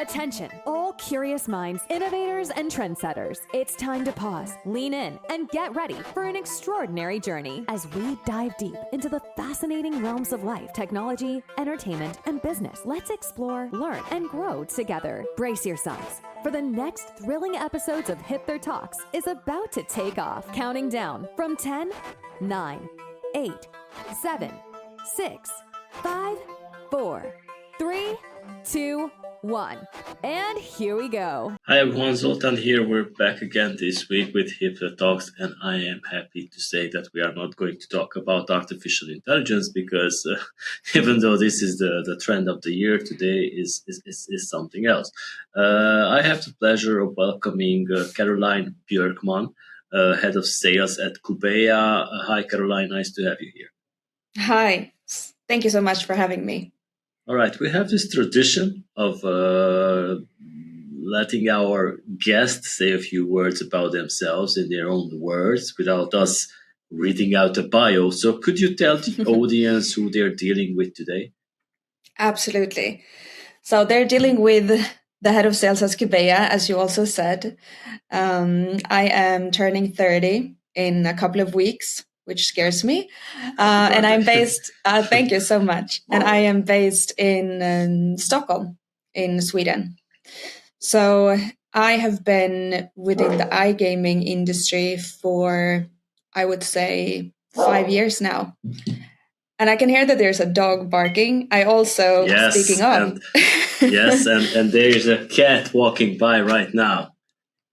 Attention, all curious minds, innovators, and trendsetters. It's time to pause, lean in, and get ready for an extraordinary journey as we dive deep into the fascinating realms of life, technology, entertainment, and business. Let's explore, learn, and grow together. Brace yourselves, for the next thrilling episodes of HIPTHER Talks is about to take off. Counting down from 10, 9, 8, 7, 6, 5, 4, 3, 2, 1. And here we go. Hi everyone, Zoltan here. We're back again this week with HIPTHER Talks, and I am happy to say that we are not going to talk about artificial intelligence because even though this is the trend of the year, today is something else. I have the pleasure of welcoming Caroline Björkman, head of sales at Cubeia. Hi Caroline, nice to have you here. Hi, thank you so much for having me. All right, we have this tradition of letting our guests say a few words about themselves in their own words without us reading out a bio. So could you tell the audience who they're dealing with today? Absolutely. So they're dealing with the head of sales at Cubeia, as you also said. I am turning 30 in a couple of weeks, which scares me. And I'm based, thank you so much. And I am based in Stockholm, in Sweden. So I have been within the iGaming industry for, I would say, 5 years now. And I can hear that there's a dog barking. I also, speaking of. And there's a cat walking by right now.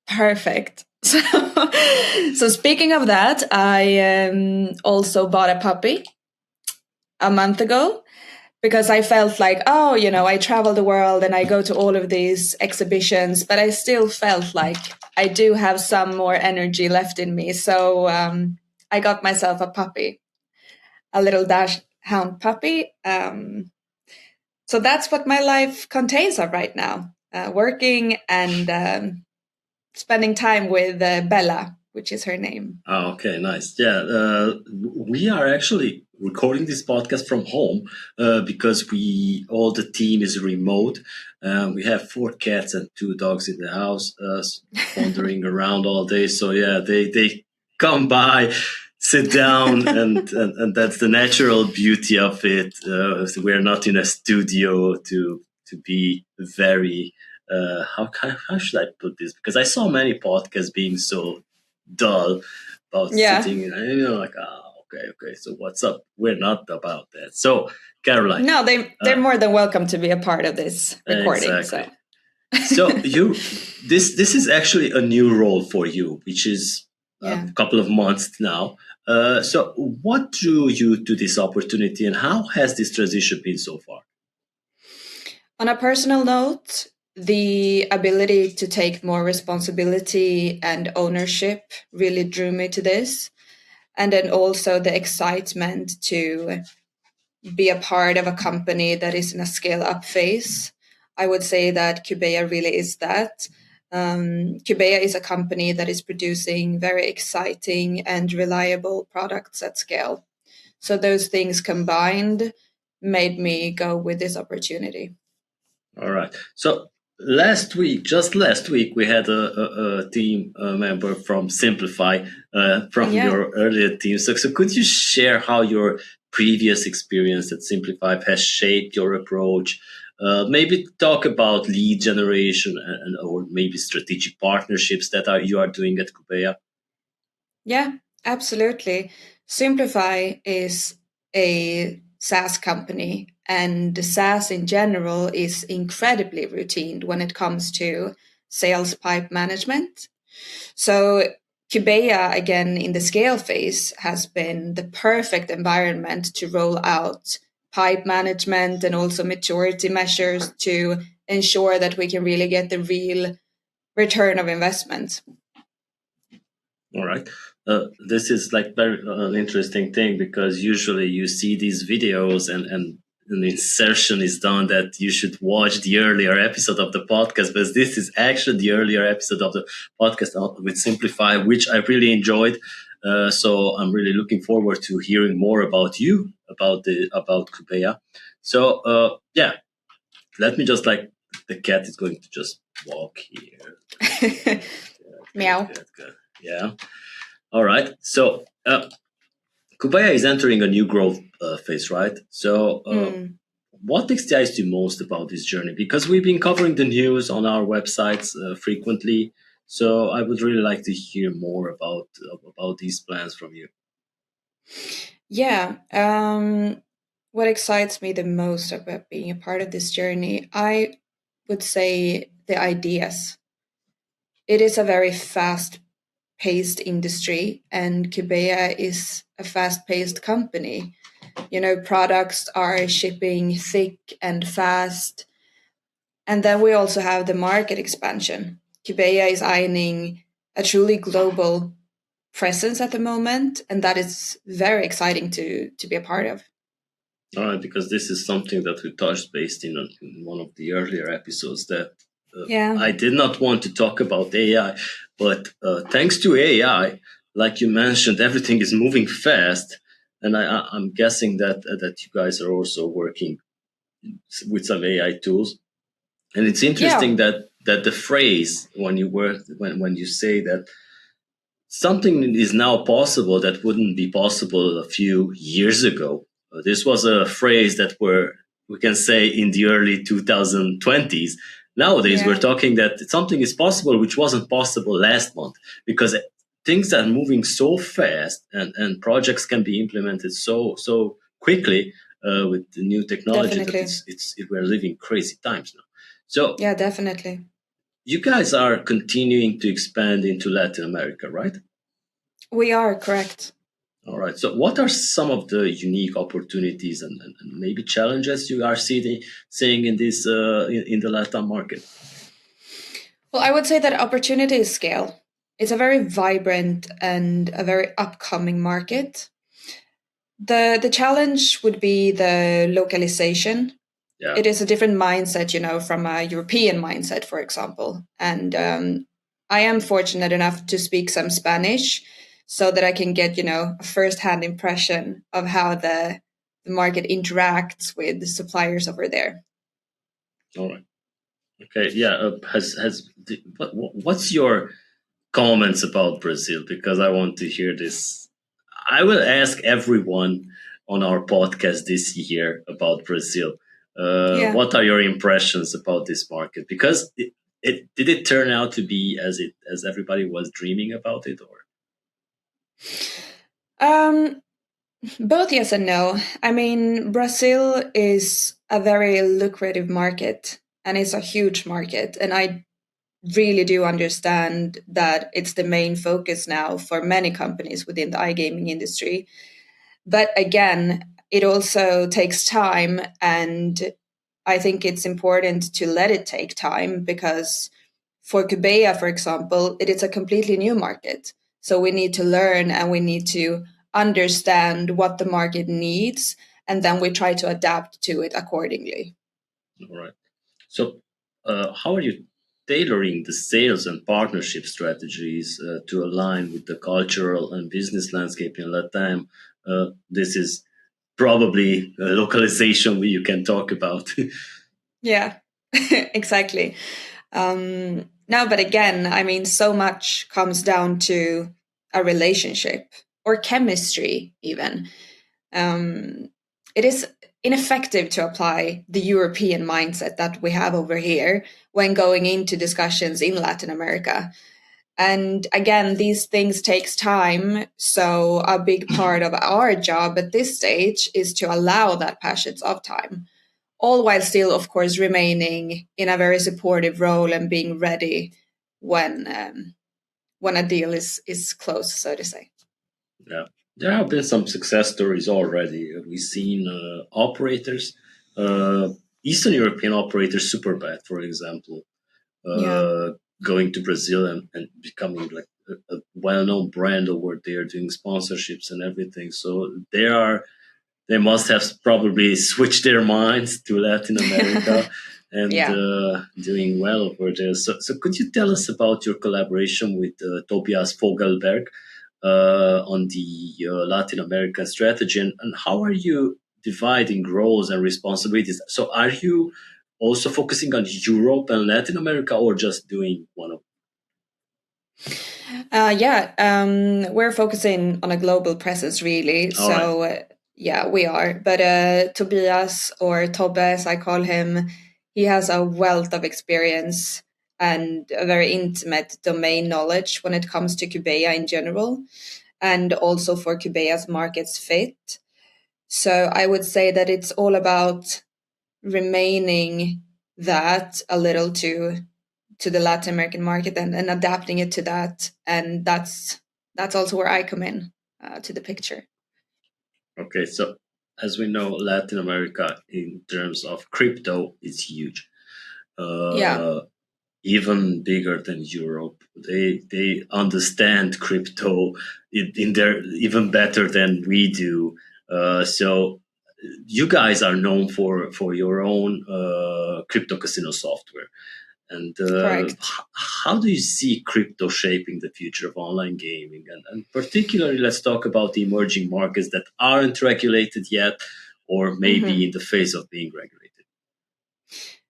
Perfect. So speaking of that, I also bought a puppy a month ago because I felt like, I travel the world and I go to all of these exhibitions, but I still felt like I do have some more energy left in me. So I got myself a puppy, a little dachshund puppy. So that's what my life contains of right now, working and spending time with Bella, which is her name. Oh, okay, nice. Yeah, we are actually recording this podcast from home because all the team is remote. We have 4 cats and 2 dogs in the house, wandering around all day. So yeah, they come by, sit down, and that's the natural beauty of it. We're not in a studio to be very. How should I put this? Because I saw many podcasts being so dull about sitting, and like, okay. So what's up? We're not about that. So Caroline, no, they're more than welcome to be a part of this recording. Exactly. So this is actually a new role for you, which is a couple of months now. So what drew you to this opportunity, and how has this transition been so far? On a personal note, the ability to take more responsibility and ownership really drew me to this. And then also the excitement to be a part of a company that is in a scale-up phase. I would say that Cubeia really is that. Cubeia is a company that is producing very exciting and reliable products at scale. So those things combined made me go with this opportunity. All right. So just last week, we had a team member from Simplify, from your earlier team. So could you share how your previous experience at Simplify has shaped your approach? Maybe talk about lead generation or maybe strategic partnerships that you are doing at Cubeia. Yeah, absolutely. Simplify is a SaaS company, and SaaS in general is incredibly routine when it comes to sales pipe management. So Cubeia, again, in the scale phase, has been the perfect environment to roll out pipe management and also maturity measures to ensure that we can really get the real return of investment. All right. This is like very an interesting thing because usually you see these videos and an insertion is done that you should watch the earlier episode of the podcast, but this is actually the earlier episode of the podcast with Simplify, which I really enjoyed. So I'm really looking forward to hearing more about you, about Cubeia. So let me just the cat is going to just walk here. Meow. Good. Yeah. All right. So Cubeia is entering a new growth phase, right? So what excites you most about this journey? Because we've been covering the news on our websites frequently. So I would really like to hear more about these plans from you. Yeah. What excites me the most about being a part of this journey, I would say the ideas. It is a very fast-paced industry, and Cubeia is a fast-paced company. Products are shipping thick and fast. And then we also have the market expansion. Cubeia is eyeing a truly global presence at the moment, and that is very exciting to be a part of. All right, because this is something that we touched based in one of the earlier episodes that I did not want to talk about AI, but thanks to AI, like you mentioned, everything is moving fast, and I'm guessing that you guys are also working with some AI tools. And it's interesting that the phrase when you say that something is now possible that wouldn't be possible a few years ago. This was a phrase that we can say in the early 2020s. Nowadays, we're talking that something is possible which wasn't possible last month, because things are moving so fast and projects can be implemented so quickly with the new technology. Definitely. That we're living crazy times now. So yeah, definitely. You guys are continuing to expand into Latin America, right? We are, correct. All right. So, what are some of the unique opportunities and maybe challenges you are seeing in this in the LATAM market? Well, I would say that opportunity is scale. It's a very vibrant and a very upcoming market. The challenge would be the localization. Yeah. It is a different mindset, from a European mindset, for example. And I am fortunate enough to speak some Spanish so that I can get, a first-hand impression of how the market interacts with the suppliers over there. All right. Okay. Yeah. What's your comments about Brazil? Because I want to hear this. I will ask everyone on our podcast this year about Brazil. What are your impressions about this market? Because did it turn out to be as everybody was dreaming about it, or? Both yes and no. I mean, Brazil is a very lucrative market and it's a huge market. And I really do understand that it's the main focus now for many companies within the iGaming industry. But again, it also takes time, and I think it's important to let it take time because for Cubeia, for example, it is a completely new market. So we need to learn and we need to understand what the market needs, and then we try to adapt to it accordingly. All right. So, how are you tailoring the sales and partnership strategies to align with the cultural and business landscape in LATAM? This is probably a localization you can talk about. Yeah, exactly. No, but again, I mean, so much comes down to a relationship or chemistry, even. It is ineffective to apply the European mindset that we have over here when going into discussions in Latin America. And again, these things takes time. So a big part of our job at this stage is to allow that passage of time, all while still, of course, remaining in a very supportive role and being ready when a deal is close, so to say. Yeah, there have been some success stories already. We've seen operators, Eastern European operators, Superbet, for example, going to Brazil and becoming like a well-known brand over there, doing sponsorships and everything. So they must have probably switched their minds to Latin America and doing well over there. So could you tell us about your collaboration with Tobias Fogelberg on the Latin American strategy, and how are you dividing roles and responsibilities? So are you also focusing on Europe and Latin America, or just doing one of? We're focusing on a global presence, really. All right. So, yeah, we are. But Tobias, or Tobbe, as I call him, he has a wealth of experience and a very intimate domain knowledge when it comes to Cubeia in general, and also for Cubeia's markets fit. So I would say that it's all about remaining that a little to the Latin American market, and adapting it to that. And that's also where I come in to the picture. Okay, so as we know, Latin America in terms of crypto is huge. Yeah. Even bigger than Europe. They understand crypto in their even better than we do. So you guys are known for your own crypto casino software. And Correct. how do you see crypto shaping the future of online gaming? And particularly, let's talk about the emerging markets that aren't regulated yet, or maybe in the phase of being regulated.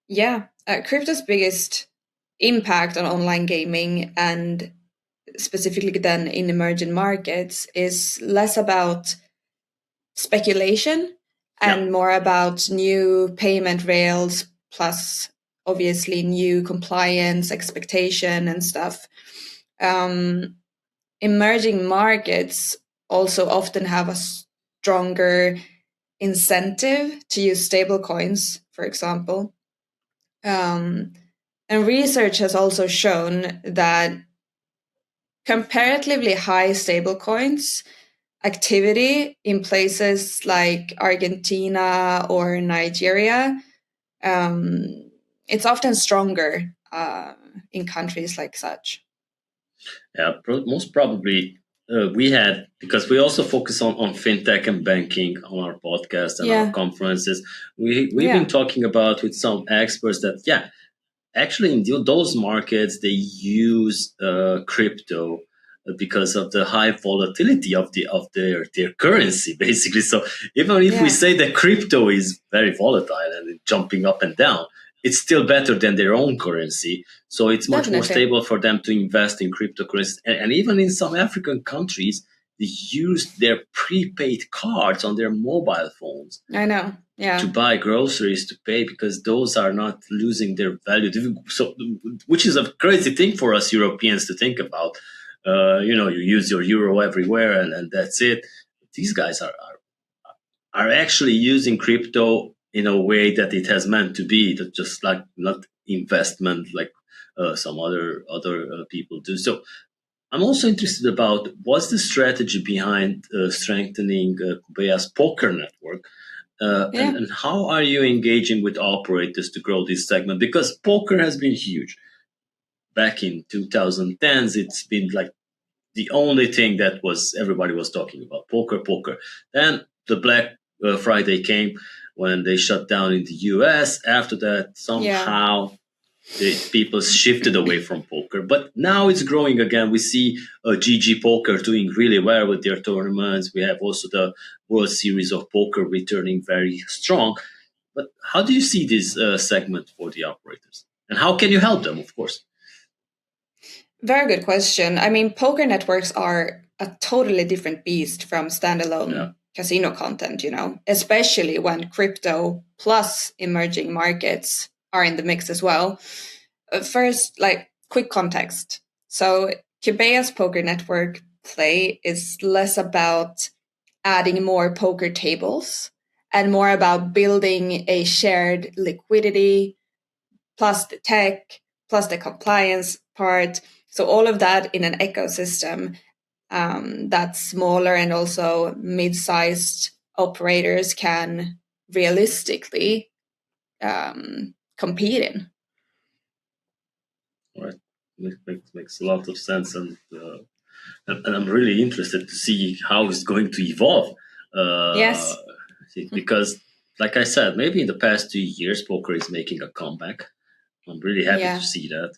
Yeah, crypto's biggest impact on online gaming, and specifically then in emerging markets, is less about speculation and Yeah. more about new payment rails, plus obviously new compliance expectation and stuff. Emerging markets also often have a stronger incentive to use stable coins, for example. And research has also shown that comparatively high stablecoins activity in places like Argentina or Nigeria, it's often stronger in countries like such. Yeah, most probably we had, because we also focus on fintech and banking on our podcast and our Yeah, conferences. We've been yeah, talking about with some experts that actually in those markets they use crypto because of the high volatility of their currency, basically. So even if we yeah, say that crypto is very volatile and jumping up and down, it's still better than their own currency. So it's much more definitely. stable for them to invest in cryptocurrency. And even in some African countries, they use their prepaid cards on their mobile phones I know. to Yeah, buy groceries, to pay, because those are not losing their value. So, which is a crazy thing for us Europeans to think about. You use your euro everywhere, and that's it. These guys are actually using crypto in a way that it has meant to be, that just like not investment like some other people do. So I'm also interested about what's the strategy behind strengthening Cubea's poker network, yeah, and how are you engaging with operators to grow this segment? Because poker has been huge. Back in 2010s, it's been like the only thing that was everybody was talking about, poker, poker. Then the Black Friday came when they shut down in the US. After that, yeah, somehow the people shifted away from poker, but now it's growing again. We see GG Poker doing really well with their tournaments. We have also the World Series of Poker returning very strong. But how do you see this segment for the operators, and how can you help them? Of course. very good question. I mean, poker networks are a totally different beast from Yeah. standalone casino content, especially when crypto plus emerging markets are in the mix as well. First, like, quick context. So Cubeia's poker network play is less about adding more poker tables and more about building a shared liquidity, plus the tech, plus the compliance part. So all of that in an ecosystem that smaller and also mid-sized operators can realistically compete in. All right. Makes a lot of sense, and I'm really interested to see how it's going to evolve. Uh, Yes. because, like I said, maybe in the past 2 years, poker is making a comeback. I'm really happy to Yeah. see that.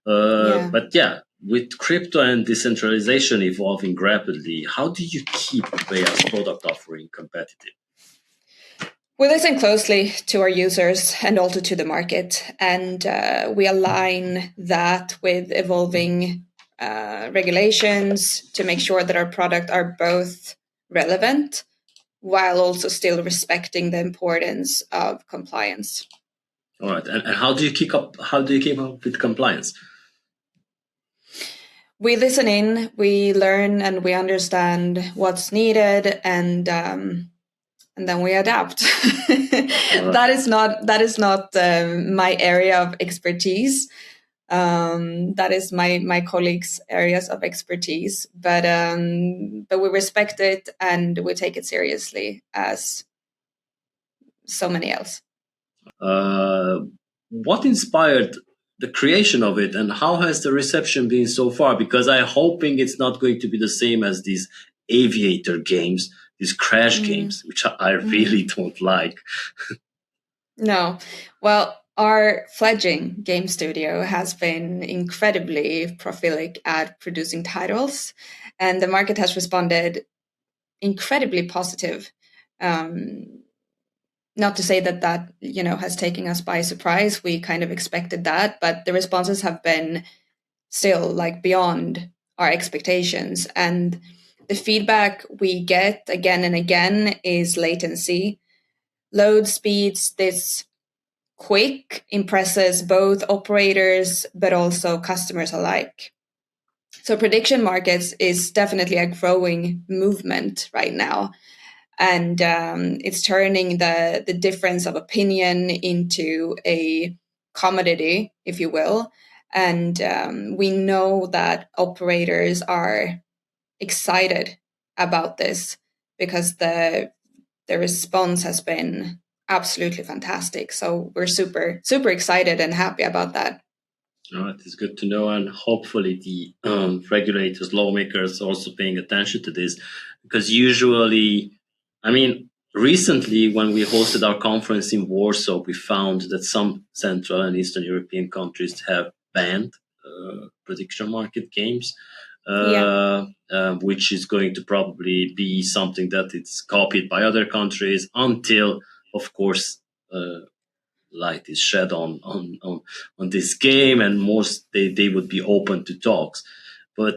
Yeah. But yeah, with crypto and decentralization evolving rapidly, how do you keep Cubea's product offering competitive? We listen closely to our users and also to the market, and we align that with evolving regulations to make sure that our product are both relevant while also still respecting the importance of compliance. All right, and how do you keep up? How do you keep up with compliance? We listen in, we learn, and we understand what's needed, and then we adapt. That is not my area of expertise. That is my colleagues' areas of expertise, but we respect it and we take it seriously as so many else. What inspired the creation of it, and how has the reception been so far? Because I'm hoping it's not going to be the same as these aviator games, these crash games, which I really don't like. No. Well, our fledgling game studio has been incredibly prolific at producing titles, and the market has responded incredibly positive. Not to say that has taken us by surprise. We kind of expected that, but the responses have been still like beyond our expectations. And the feedback we get again and again is latency. Load speeds this quick impresses both operators but also customers alike. So prediction markets is definitely a growing movement right now. And it's turning the difference of opinion into a commodity, if you will. And we know that operators are excited about this because the response has been absolutely fantastic. So we're super, super excited and happy about that. All right, it's good to know, and hopefully the regulators, lawmakers, are also paying attention to this, because usually, I mean, recently when we hosted our conference in Warsaw, we found that some Central and Eastern European countries have banned prediction market games, which is going to probably be something that it's copied by other countries until, of course, light is shed on this game, and most they would be open to talks. But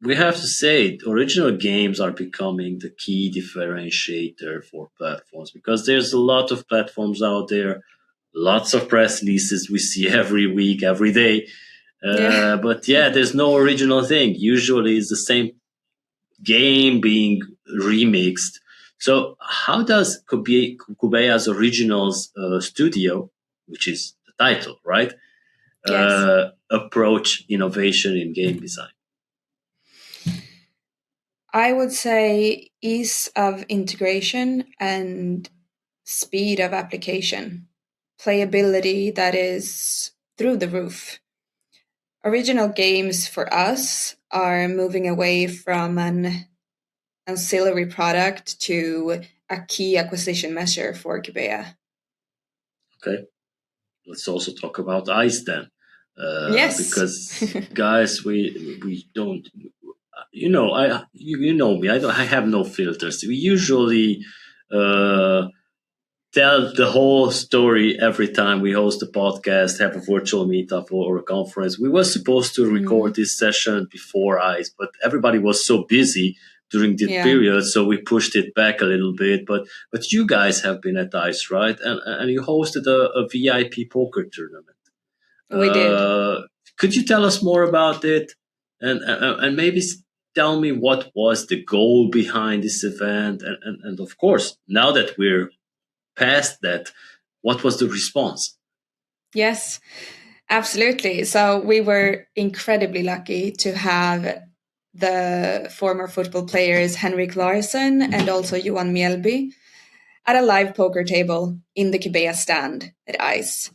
we have to say original games are becoming the key differentiator for platforms, because there's a lot of platforms out there, lots of press releases we see every week, every day. But there's no original thing. Usually it's the same game being remixed. So how does Cubeia's Originals Studio, which is the title, right, approach innovation in game design? I would say ease of integration and speed of application, playability that is through the roof. Original games for us are moving away from an ancillary product to a key acquisition measure for Cubeia. Okay, let's also talk about ice then. Yes, because guys, we don't. You know, you know me. I have no filters. We usually tell the whole story every time we host a podcast, have a virtual meetup or a conference. We were supposed to record this session before ICE, but everybody was so busy during the period, so we pushed it back a little bit. But you guys have been at ICE, right? And you hosted a VIP poker tournament. We did. Could you tell us more about it, and maybe tell me what was the goal behind this event, and of course, now that we're past that, what was the response? Yes, absolutely. So we were incredibly lucky to have the former football players Henrik Larsson and also Johan Mjällby at a live poker table in the Cubeia stand at ICE.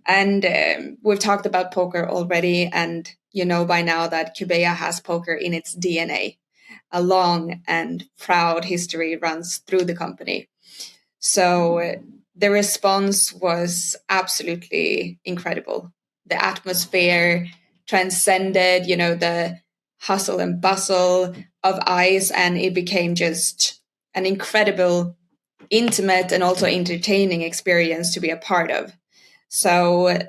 And we've talked about poker already, and you know by now that Cubeia has poker in its DNA. A long and proud history runs through the company. So the response was absolutely incredible. The atmosphere transcended, the hustle and bustle of ICE, and it became just an incredible intimate and also entertaining experience to be a part of. So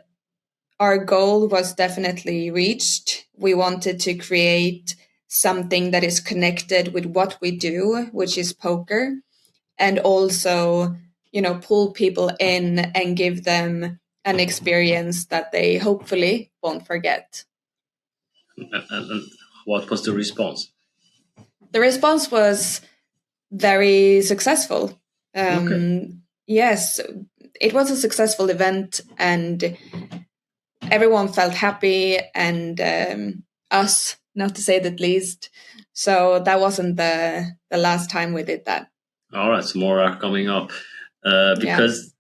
our goal was definitely reached. We wanted to create something that is connected with what we do, which is poker, and also, pull people in and give them an experience that they hopefully won't forget. And what was the response? The response was very successful. Okay. Yes, it was a successful event, and everyone felt happy, and us, not to say the least. So that wasn't the last time we did that. All right, so more are coming up. Because,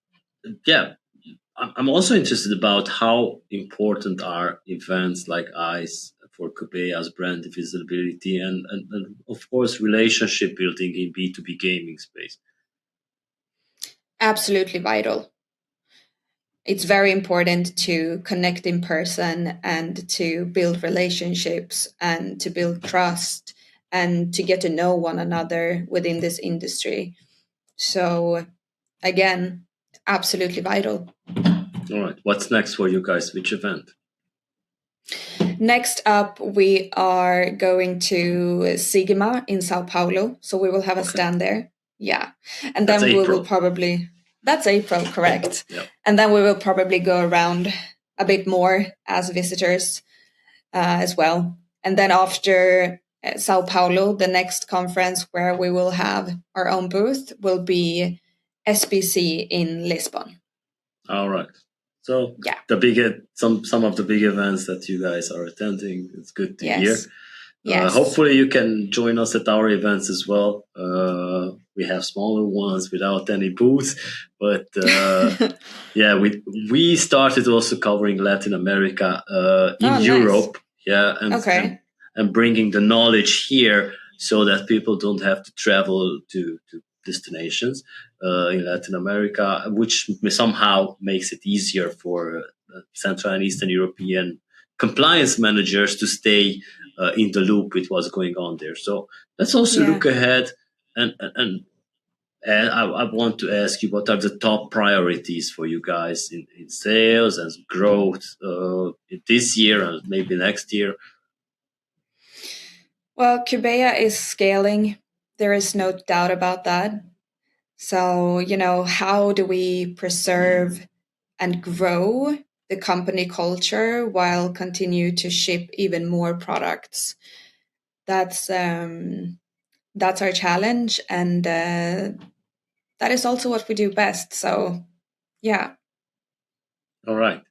I'm also interested about how important are events like ICE for Cubeia's brand visibility and of course, relationship building in B2B gaming space. Absolutely vital. It's very important to connect in person and to build relationships and to build trust and to get to know one another within this industry. So, again, absolutely vital. All right, what's next for you guys? Which event? Next up, we are going to Sigma in Sao Paulo. So we will have a stand there. Yeah. And That's then we April. will probably, that's April, correct. Yep. And then we will probably go around a bit more as visitors as well. And then after Sao Paulo, the next conference where we will have our own booth will be SBC in Lisbon. All right. So yeah, some of the big events that you guys are attending, it's good to hear. Yes. Hopefully you can join us at our events as well. We have smaller ones without any booths, but we started also covering Latin America in Europe. Yeah, and bringing the knowledge here so that people don't have to travel to destinations in Latin America, which somehow makes it easier for Central and Eastern European compliance managers to stay in the loop with what's going on there. So let's also look ahead and I want to ask you, what are the top priorities for you guys in sales and growth this year and maybe next year? Well, Cubeia is scaling. There is no doubt about that. So, how do we preserve and grow the company culture while continue to ship even more products? That's our challenge, and that is also what we do best. So, yeah. All right.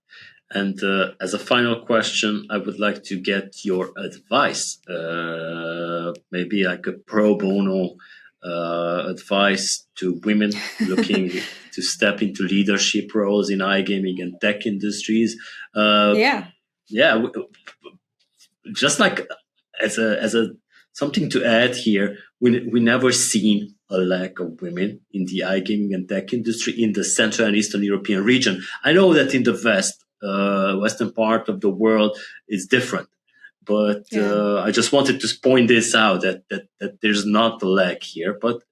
And as a final question, I would like to get your advice, maybe like a pro bono advice to women looking to step into leadership roles in iGaming and tech industries. Just like as a something to add here, we never seen a lack of women in the iGaming and tech industry in the Central and Eastern European region. I know that in the western part of the world is different, but I just wanted to point this out that there's not a lack here, but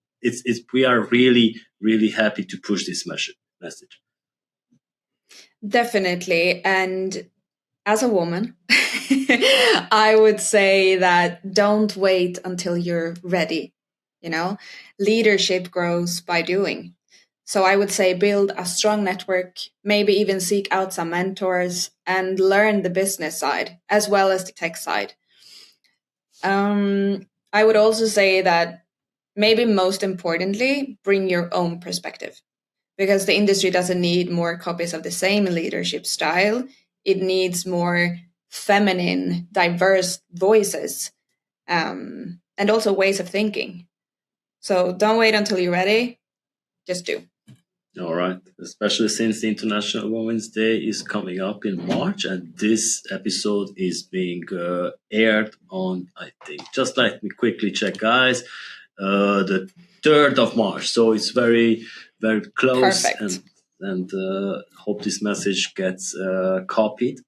we are really, really happy to push this message. Definitely. And as a woman, I would say that don't wait until you're ready. Leadership grows by doing. So I would say build a strong network, maybe even seek out some mentors and learn the business side as well as the tech side. I would also say that maybe most importantly, bring your own perspective, because the industry doesn't need more copies of the same leadership style. It needs more feminine, diverse voices, and also ways of thinking. So don't wait until you're ready. Just do. All right. Especially since the International Women's Day is coming up in March, and this episode is being aired on, I think, just let me quickly check, guys, the 3rd of March. So it's very, very close. Perfect. And hope this message gets copied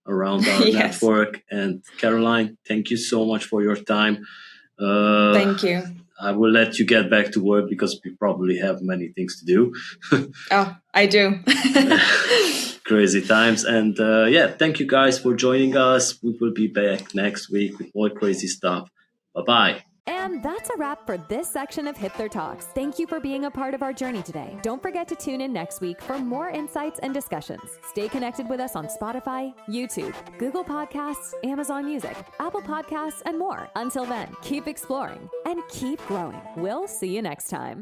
around our network. And Caroline, thank you so much for your time. Thank you. I will let you get back to work because we probably have many things to do. Oh, I do. Crazy times. And thank you guys for joining us. We will be back next week with more crazy stuff. Bye-bye. And that's a wrap for this section of HIPTHER Talks. Thank you for being a part of our journey today. Don't forget to tune in next week for more insights and discussions. Stay connected with us on Spotify, YouTube, Google Podcasts, Amazon Music, Apple Podcasts, and more. Until then, keep exploring and keep growing. We'll see you next time.